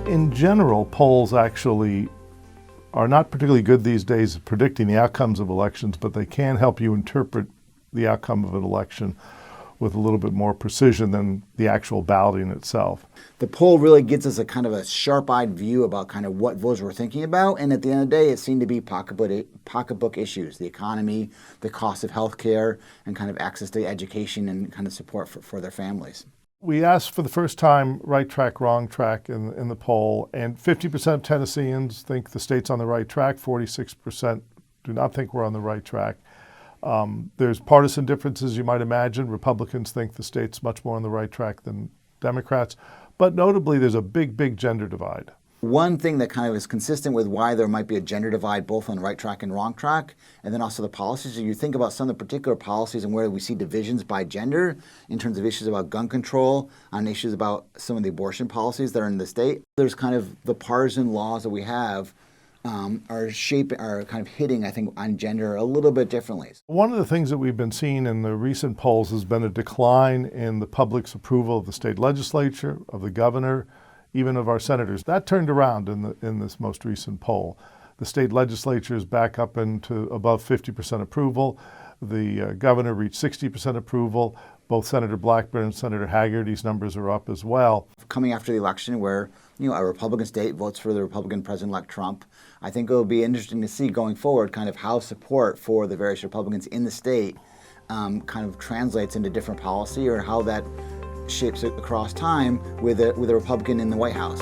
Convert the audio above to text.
In general, polls actually are not particularly good these days at predicting the outcomes of elections, but they can help you interpret the outcome of an election with a little bit more precision than the actual balloting itself. The poll really gives us a kind of a sharp-eyed view about kind of what voters were thinking about, and at the end of the day, it seemed to be pocketbook issues, the economy, the cost of health care, and kind of access to education and kind of support for their families. We asked for the first time right track, wrong track in the poll, and 50% of Tennesseans think the state's on the right track, 46% do not think we're on the right track. There's partisan differences, you might imagine. Republicans think the state's much more on the right track than Democrats, but notably there's a big gender divide. One thing that kind of is consistent with why there might be a gender divide both on the right track and wrong track, and then also the policies, you think about some of the particular policies and where we see divisions by gender in terms of issues about gun control, on issues about some of the abortion policies that are in the state. There's kind of the partisan laws that we have are kind of hitting, I think, on gender a little bit differently. One of the things that we've been seeing in the recent polls has been a decline in the public's approval of the state legislature, of the governor, even of our senators. That turned around in this most recent poll. The state legislature is back up into above 50% approval. The governor reached 60% approval. Both Senator Blackburn and Senator Hagerty's numbers are up as well. Coming after the election where a Republican state votes for the Republican President-elect Trump, I think it'll be interesting to see going forward kind of how support for the various Republicans in the state kind of translates into different policy, or how that shapes it across time with a Republican in the White House.